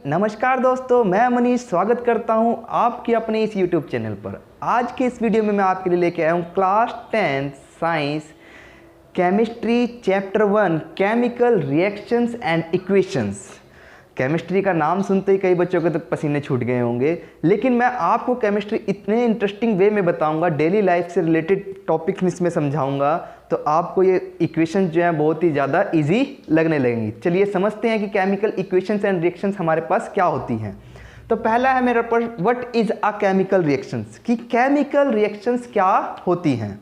नमस्कार दोस्तों, मैं मनीष स्वागत करता हूं आपके अपने इस YouTube चैनल पर। आज के इस वीडियो में मैं आपके लिए लेके आया हूं class 10 science chemistry chapter 1 chemical reactions and equations. Chemistry का नाम सुनते ही कई बच्चों के तो पसीने छूट गए होंगे, लेकिन मैं आपको केमिस्ट्री इतने इंटरेस्टिंग वे में बताऊंगा, डेली लाइफ से रिलेटेड टॉपिक्स इसमें समझाऊंगा, तो आपको ये इक्वेशन जो है बहुत ही ज़्यादा इजी लगने लगेंगी। चलिए समझते हैं कि केमिकल इक्वेशंस एंड रिएक्शंस हमारे पास क्या होती हैं। तो पहला है मेरे पास what is a chemical reactions, कि केमिकल रिएक्शंस क्या होती हैं।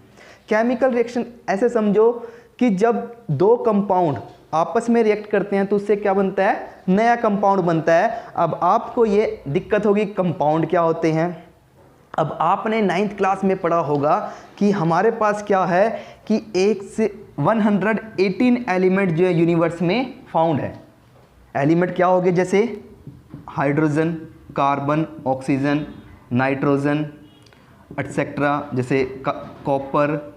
केमिकल रिएक्शन ऐसे समझो कि जब दो कंपाउंड आपस में रिएक्ट करते हैं तो उससे क्या बनता है, नया कंपाउंड बनता है। अब आपको ये दिक्कत होगी कंपाउंड क्या होते हैं। अब आपने 9th क्लास में पढ़ा होगा कि हमारे पास क्या है कि 1 से 118 एलिमेंट जो है यूनिवर्स में फाउंड है। एलिमेंट क्या हो गए, जैसे hydrogen, carbon, oxygen, nitrogen etcetera, जैसे कॉपर,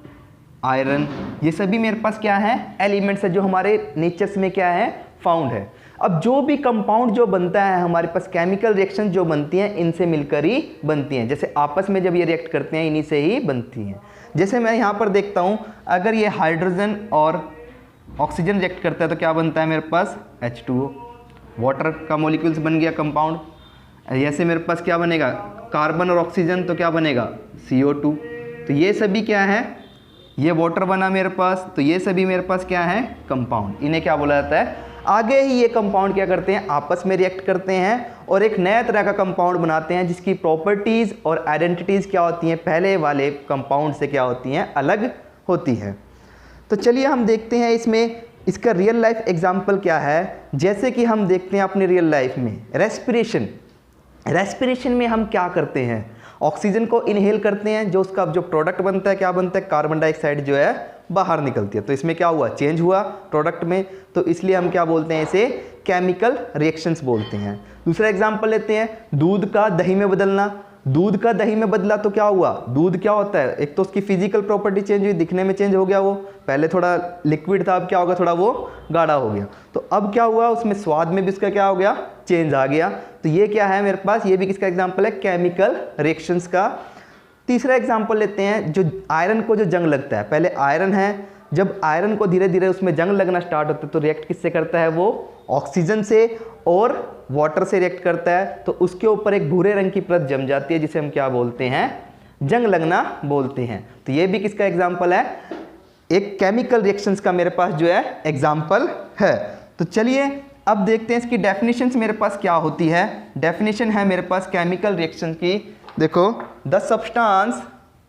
आयरन, ये सभी मेरे पास क्या है, एलिमेंट्स है जो हमारे नेचर्स में क्या है, फाउंड है। अब जो भी कंपाउंड जो बनता है हमारे पास, केमिकल रिएक्शन जो बनती हैं इनसे मिलकर ही बनती हैं। जैसे आपस में जब ये रिएक्ट करते हैं इन्हीं से ही बनती हैं। जैसे मैं यहाँ पर देखता हूँ, अगर ये हाइड्रोजन और ऑक्सीजन रिएक्ट करता है तो क्या बनता है मेरे पास, H2O, वाटर का मॉलिक्यूल्स बन गया कंपाउंड। ऐसे मेरे पास क्या बनेगा, कार्बन और ऑक्सीजन, तो क्या बनेगा, CO2। तो ये सभी क्या है, ये वाटर बना मेरे पास, तो ये सभी मेरे पास क्या है, कंपाउंड। इन्हें क्या बोला जाता है, आगे ही ये कंपाउंड क्या करते हैं, आपस में रिएक्ट करते हैं और एक नया तरह का कंपाउंड बनाते हैं जिसकी प्रॉपर्टीज़ और आइडेंटिटीज़ क्या होती हैं, पहले वाले कंपाउंड से क्या होती हैं, अलग होती हैं। तो चलिए हम देखते हैं इसमें इसका रियल लाइफ एग्जाम्पल क्या है। जैसे कि हम देखते हैं अपनी रियल लाइफ में रेस्पिरेशन में हम क्या करते हैं, ऑक्सीजन को इनहेल करते हैं, जो उसका जो प्रोडक्ट बनता है क्या बनता है, कार्बन डाइऑक्साइड जो है बाहर निकलती है। तो इसमें क्या हुआ, चेंज हुआ प्रोडक्ट में, तो इसलिए हम क्या बोलते हैं, इसे केमिकल रिएक्शंस बोलते हैं। दूसरा एग्जांपल लेते हैं, दूध का दही में बदलना। दूध का दही में बदला तो क्या हुआ, दूध क्या होता है, एक तो उसकी फिजिकल प्रॉपर्टी चेंज हुई, दिखने में चेंज हो गया, वो पहले थोड़ा लिक्विड था, अब क्या होगा, थोड़ा वो गाढ़ा हो गया। तो अब क्या हुआ, उसमें स्वाद में भी उसका क्या हो गया, चेंज आ गया। तो ये क्या है मेरे पास, ये भी किसका एग्जाम्पल है, केमिकल रिएक्शंस का। तीसरा एग्जाम्पल लेते हैं, जो आयरन को जो जंग लगता है, पहले आयरन है, जब आयरन को धीरे धीरे उसमें जंग लगना स्टार्ट होता है तो रिएक्ट किससे करता है, वो ऑक्सीजन से और वाटर से रिएक्ट करता है। तो उसके ऊपर एक भूरे रंग की परत जम जाती है जिसे हम क्या बोलते हैं, जंग लगना बोलते हैं। तो ये भी किसका एग्जाम्पल है, एक केमिकल रिएक्शंस का मेरे पास जो है एग्जाम्पल है। तो चलिए अब देखते हैं इसकी डेफिनेशंस मेरे पास क्या होती है। डेफिनेशन है मेरे पास केमिकल रिएक्शन की, देखो, the substance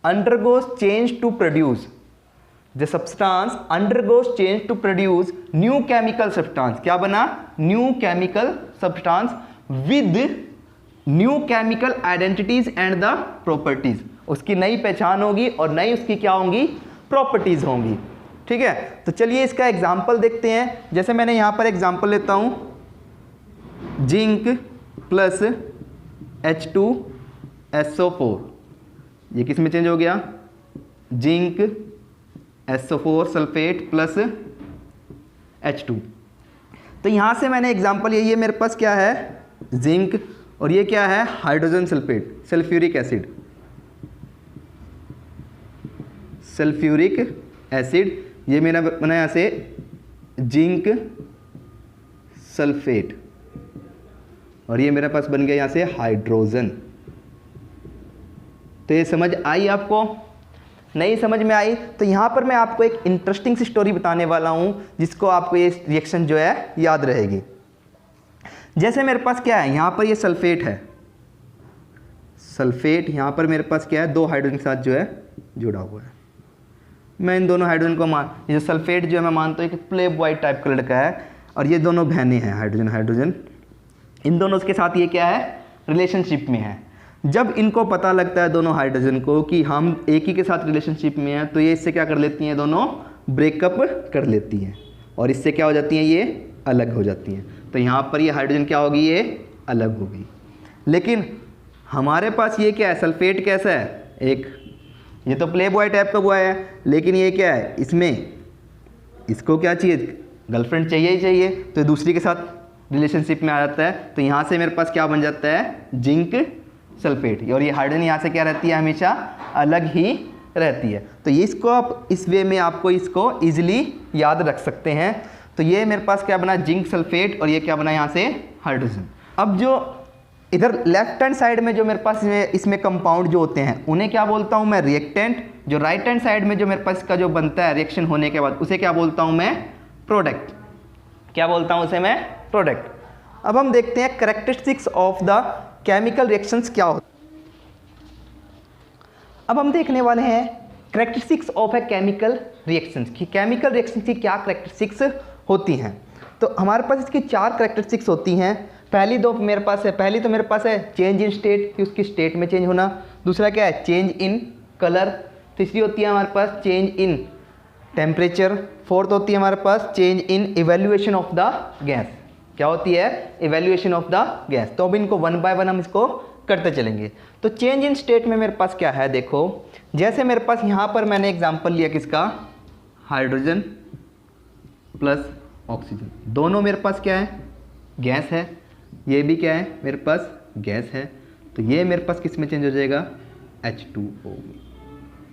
undergoes change to produce, the substance undergoes change to produce new chemical substance. क्या बना, new chemical substance with new chemical identities and the properties. उसकी नई पहचान होगी और नई उसकी क्या होंगी, प्रॉपर्टीज होंगी। ठीक है, तो चलिए इसका एग्जाम्पल देखते हैं। जैसे मैंने यहां पर एग्जाम्पल लेता हूं, जिंक प्लस H2SO4, ये किस में चेंज हो गया, zinc SO4 sulphate plus H2। तो यहां से मैंने एग्जाम्पल, ये मेरे पास क्या है, जिंक, और ये क्या है, hydrogen sulphate, sulphuric acid, sulphuric acid, ये मेरा बना यहाँ से जिंक सल्फेट, और ये मेरे पास बन गया यहाँ से हाइड्रोजन। तो ये समझ आई आपको, नहीं समझ में आई? तो यहाँ पर मैं आपको एक इंटरेस्टिंग सी स्टोरी बताने वाला हूँ जिसको आपको ये रिएक्शन जो है याद रहेगी। जैसे मेरे पास क्या है, यहाँ पर ये सल्फेट है, सल्फेट, यहाँ पर मेरे पास क्या है, दो हाइड्रोजन के साथ जो है जुड़ा हुआ है। मैं इन दोनों हाइड्रोजन को ये जो सल्फेट जो है मैं मानता हूँ कि प्ले बॉय टाइप का लड़का है, और ये दोनों बहनें हैं, हाइड्रोजन हाइड्रोजन, इन दोनों के साथ ये क्या है, रिलेशनशिप में है। जब इनको पता लगता है दोनों हाइड्रोजन को कि हम एक ही के साथ रिलेशनशिप में हैं, तो ये इससे क्या कर लेती हैं, दोनों ब्रेकअप कर लेती हैं और इससे क्या हो जाती हैं, ये अलग हो जाती हैं। तो यहाँ पर ये हाइड्रोजन क्या होगी, ये अलग होगी। लेकिन हमारे पास ये क्या है, सल्फेट कैसा है, एक ये तो प्ले बॉय टाइप का बॉय है, लेकिन ये क्या है, इसमें इसको क्या चाहिए, गर्लफ्रेंड चाहिए ही चाहिए, तो दूसरी के साथ रिलेशनशिप में आ जाता है, तो यहाँ से मेरे पास क्या बन जाता है, जिंक सल्फेट। और ये हाइड्रोजन यहाँ से क्या रहती है, हमेशा अलग ही रहती है। तो ये इसको आप इस वे में आपको इसको ईजिली याद रख सकते हैं। तो ये मेरे पास क्या बना, जिंक सल्फेट, और ये क्या बना यहाँ से, हाइड्रोजन। अब जो इधर लेफ्ट हैंड साइड में जो मेरे पास इसमें कंपाउंड जो होते हैं उन्हें क्या बोलता हूँ मैं, रिएक्टेंट। जो राइट हैंड साइड में जो मेरे पास इसका जो बनता है रिएक्शन होने के बाद, उसे क्या बोलता हूँ मैं, प्रोडक्ट। क्या बोलता हूँ उसे मैं, प्रोडक्ट। अब हम देखते हैं characteristics of the chemical reactions क्या होता है। अब हम देखने वाले हैं characteristics of a chemical reactions की केमिकल रिएक्शंस की क्या कैरेक्टरिस्टिक्स होती हैं। तो हमारे पास इसकी 4 कैरेक्टरिस्टिक्स होती हैं। पहली तो मेरे पास है चेंज इन स्टेट, कि उसकी स्टेट में चेंज होना। दूसरा क्या है, चेंज इन कलर। तीसरी होती है हमारे पास चेंज इन टेम्परेचर। फोर्थ होती है हमारे पास change in evaluation of the gas. क्या होती है, इवेल्युएशन ऑफ द गैस। तो अब इनको 1 बाय 1 हम इसको करते चलेंगे। तो चेंज इन स्टेट में मेरे पास क्या है, देखो जैसे मेरे पास यहाँ पर मैंने एग्जांपल लिया किसका, हाइड्रोजन प्लस ऑक्सीजन, दोनों मेरे पास क्या है, गैस है। ये भी क्या है, मेरे पास गैस है। तो ये मेरे पास किस में चेंज हो जाएगा, H2O।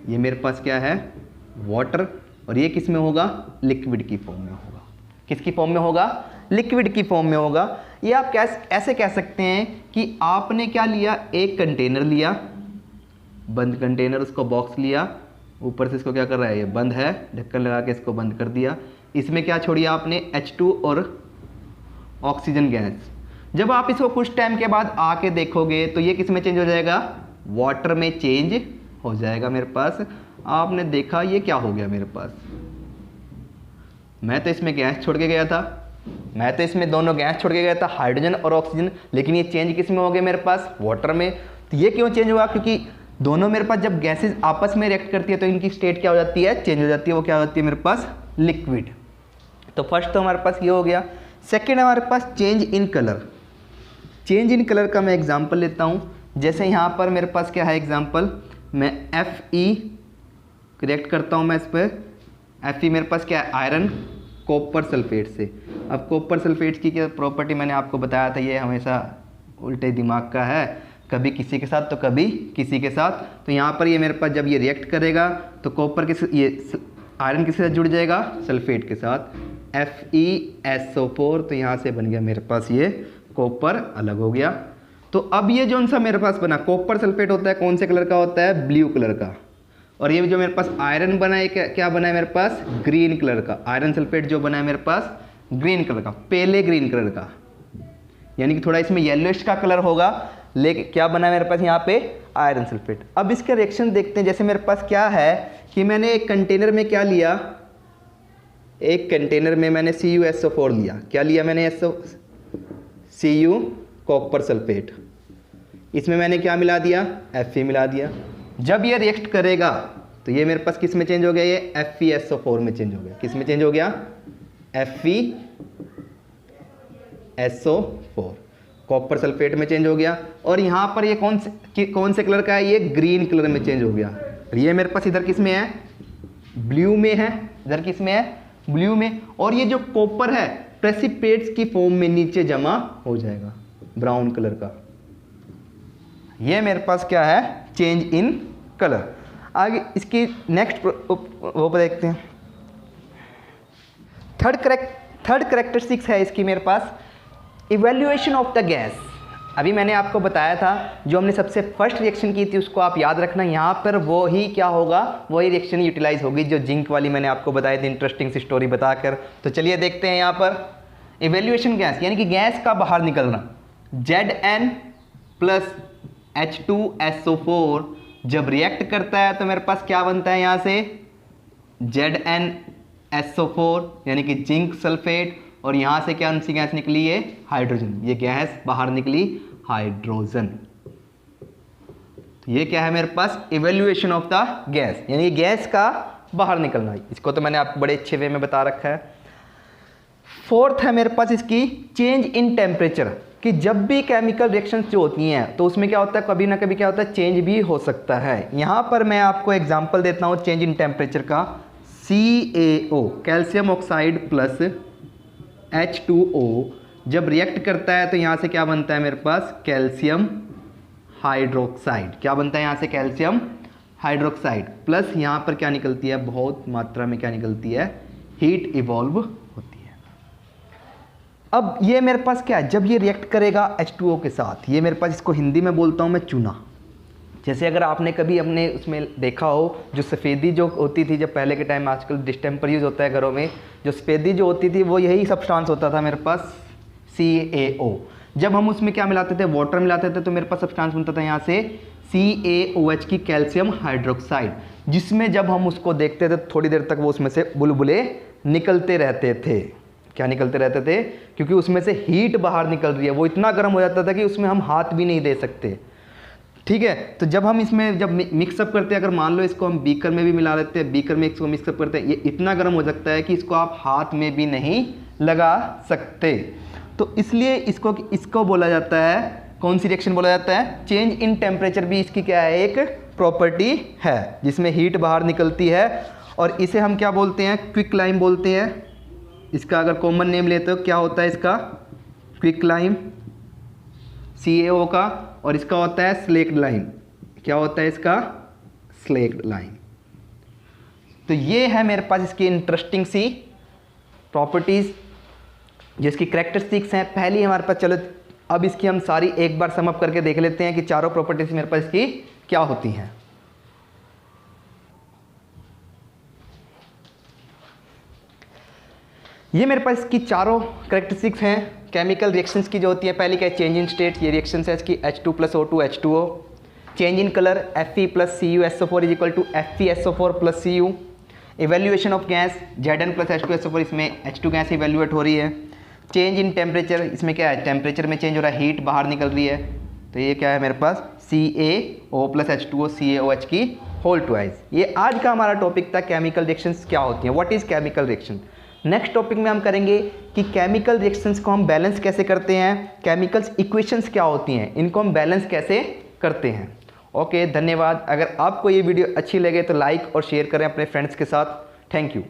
ये मेरे पास क्या है, वाटर। और ये किस में होगा, लिक्विड की फॉर्म में होगा। किसकी फॉर्म में होगा, लिक्विड की फॉर्म में होगा। ये आप ऐसे कह सकते हैं कि आपने क्या लिया, एक कंटेनर लिया, बंद कंटेनर, उसको बॉक्स लिया, ऊपर से इसको क्या कर रहा है, ये बंद है, ढक्कन लगा के इसको बंद कर दिया। इसमें क्या छोड़िया आपने, H2 और ऑक्सीजन गैस। जब आप इसको कुछ टाइम के बाद आके देखोगे तो ये किस में चेंज हो जाएगा, वाटर में चेंज हो जाएगा मेरे पास। आपने देखा ये क्या हो गया मेरे पास, मैं तो इसमें गैस छोड़ के गया था, मैं तो इसमें दोनों गैस छोड़ के गया था, हाइड्रोजन और ऑक्सीजन, लेकिन ये चेंज किस में हो गया मेरे पास, वाटर में। तो ये क्यों चेंज हुआ, क्योंकि दोनों मेरे पास जब गैसेज आपस में रिएक्ट करती है तो इनकी स्टेट क्या हो जाती है, चेंज हो जाती है। वो क्या होती है मेरे पास, लिक्विड। तो फर्स्ट तो हमारे पास ये हो गया। सेकेंड हमारे पास change in colour. Change in colour का मैं एग्जाम्पल लेता हूँ। जैसे यहाँ पर मेरे पास क्या है एग्जाम्पल, मैं Fe रिएक्ट करता हूँ मैं इस पर। Fe मेरे पास क्या है, आयरन कॉपर सल्फेट से। अब कॉपर सल्फेट की क्या प्रॉपर्टी मैंने आपको बताया था, ये हमेशा उल्टे दिमाग का है, कभी किसी के साथ तो कभी किसी के साथ। तो यहाँ पर ये मेरे पास जब ये रिएक्ट करेगा तो कॉपर किस, ये आयरन किसके साथ जुड़ जाएगा, सल्फेट के साथ, FeSO4। तो यहाँ से बन गया मेरे पास ये कॉपर अलग हो गया। तो अब ये जो सा मेरे पास बना, कॉपर सल्फेट होता है कौन से कलर का होता है, ब्लू कलर का। और ये जो मेरे पास आयरन बना है, क्या बना है मेरे पास, ग्रीन कलर का। आयरन सल्फेट जो बना है मेरे पास ग्रीन कलर का, पेले ग्रीन कलर का, यानी कि थोड़ा इसमें येलोइश का कलर होगा, लेकिन क्या बना है मेरे पास यहाँ पे, आयरन सल्फेट। अब इसके रिएक्शन देखते हैं। जैसे मेरे पास क्या है कि मैंने एक कंटेनर में क्या लिया, एक कंटेनर में मैंने CuSO4 लिया। क्या लिया मैंने, Cu कॉपर सल्फेट। इसमें मैंने क्या मिला दिया, Fe मिला दिया। जब ये रिएक्ट करेगा तो ये मेरे पास किस में चेंज हो गया, ये FeSO4 में चेंज हो गया। किस में चेंज हो गया, FeSO4 कॉपर सल्फेट में चेंज हो गया। और यहाँ पर ये कौन से कलर का है, ये ग्रीन कलर में चेंज हो गया। और ये मेरे पास इधर किस में है, ब्लू में है। इधर किस में है, ब्लू में। और ये जो कॉपर है प्रेसिपिटेट्स की फॉर्म में नीचे जमा हो जाएगा, ब्राउन कलर का। ये मेरे पास क्या है, चेंज इन कलर। आगे इसकी नेक्स्ट वो देखते हैं। थर्ड करेक्टरिस्टिक्स है इसकी मेरे पास, इवेल्युएशन ऑफ द गैस। अभी मैंने आपको बताया था जो हमने सबसे फर्स्ट रिएक्शन की थी उसको आप याद रखना। यहाँ पर वो ही क्या होगा, वही रिएक्शन यूटिलाइज होगी जो जिंक वाली मैंने आपको बताई थी इंटरेस्टिंग सी स्टोरी बताकर। तो चलिए देखते हैं यहाँ पर इवेल्युएशन गैस, यानी कि गैस का बाहर निकलना। Zn प्लस H2SO4 जब रिएक्ट करता है तो मेरे पास क्या बनता है यहाँ से, ZnSO4 यानी कि जिंक सल्फेट। और यहाँ से क्या सी गैस निकली है, हाइड्रोजन। ये गैस बाहर निकली, हाइड्रोजन। तो ये क्या है मेरे पास, इवेल्युएशन ऑफ द गैस, यानी गैस का बाहर निकलना। इसको तो मैंने आपको बड़े अच्छे वे में बता रखा है। फोर्थ है मेरे पास इसकी चेंज इन टेम्परेचर, कि जब भी केमिकल रिएक्शंस जो होती हैं तो उसमें क्या होता है, कभी ना कभी क्या होता है, चेंज भी हो सकता है। यहाँ पर मैं आपको एग्जांपल देता हूँ चेंज इन टेम्परेचर का। CaO calcium oxide plus H2O जब रिएक्ट करता है तो यहाँ से क्या बनता है मेरे पास, कैल्शियम हाइड्रोक्साइड। क्या बनता है यहाँ से, कैल्शियम हाइड्रोक्साइड। प्लस यहाँ पर क्या निकलती है, बहुत मात्रा में क्या निकलती है, हीट इवॉल्व होती है। अब ये मेरे पास क्या है, जब ये रिएक्ट करेगा H2O के साथ, ये मेरे पास, इसको हिंदी में बोलता हूँ मैं चूना। जैसे अगर आपने कभी अपने उसमें देखा हो, जो सफ़ेदी जो होती थी जब पहले के टाइम, आजकल डिस्टेम्पर यूज़ होता है घरों में, जो सफ़ेदी जो होती थी वो यही सब्सटेंस होता था मेरे पास, CaO। जब हम उसमें क्या मिलाते थे, वाटर मिलाते थे, तो मेरे पास सब्सटेंस बनता था यहाँ से CaOH की कैल्शियम हाइड्रोक्साइड, जिसमें जब हम उसको देखते थे थोड़ी देर तक वो उसमें से बुलबुले निकलते रहते थे। क्या निकलते रहते थे, क्योंकि उसमें से हीट बाहर निकल रही है। वो इतना गर्म हो जाता था कि उसमें हम हाथ भी नहीं दे सकते। ठीक है, तो जब हम इसमें जब मिक्सअप करते हैं, अगर मान लो इसको हम बीकर में भी मिला लेते हैं, बीकर में इसको मिक्सअप करते हैं, ये इतना गर्म हो सकता है कि इसको आप हाथ में भी नहीं लगा सकते। तो इसलिए इसको बोला जाता है, कौन सी रिएक्शन बोला जाता है, चेंज इन टेम्परेचर भी इसकी क्या है, एक प्रॉपर्टी है, जिसमें हीट बाहर निकलती है। और इसे हम क्या बोलते हैं, क्विक लाइम बोलते हैं। इसका अगर कॉमन नेम लेते हो क्या होता है इसका, क्विक लाइम CaO का, और इसका होता है स्लेक्ड लाइम। क्या होता है इसका, स्लेक्ड लाइम। तो ये है मेरे पास इसकी इंटरेस्टिंग सी प्रॉपर्टीज, जो इसकी कैरेक्टरिस्टिक्स हैं। पहली हमारे पास, चलो अब इसकी हम सारी एक बार सम अप करके देख लेते हैं कि चारों प्रॉपर्टीज मेरे पास इसकी क्या होती हैं। ये मेरे पास इसकी चारों कैरेक्टरिस्टिक्स हैं केमिकल रिएक्शंस की जो होती है। पहली क्या है, चेंज इन स्टेट, ये रिएक्शंस है इसकी H2+O2 H2O। Change in colour, Fe+CuSO4 is equal to FeSO4+Cu। Evaluation of gas, Zn+H2SO4, इसमें H2 गैस इवेल्यूएट हो रही है। चेंज इन टेम्परेचर, इसमें क्या है, टेम्परेचर में चेंज हो रहा है, हीट बाहर निकल रही है। तो ये क्या है मेरे पास, CaO+H2O CaOH की होल ट्वाइस। ये आज का हमारा टॉपिक था, केमिकल रिएक्शंस क्या होती हैं, what is chemical reaction. Next topic में हम करेंगे कि केमिकल रिएक्शंस को हम बैलेंस कैसे करते हैं, केमिकल्स इक्वेशंस क्या होती हैं, इनको हम बैलेंस कैसे करते हैं। ओके, धन्यवाद। अगर आपको ये वीडियो अच्छी लगे तो लाइक और शेयर करें अपने फ्रेंड्स के साथ। Thank you.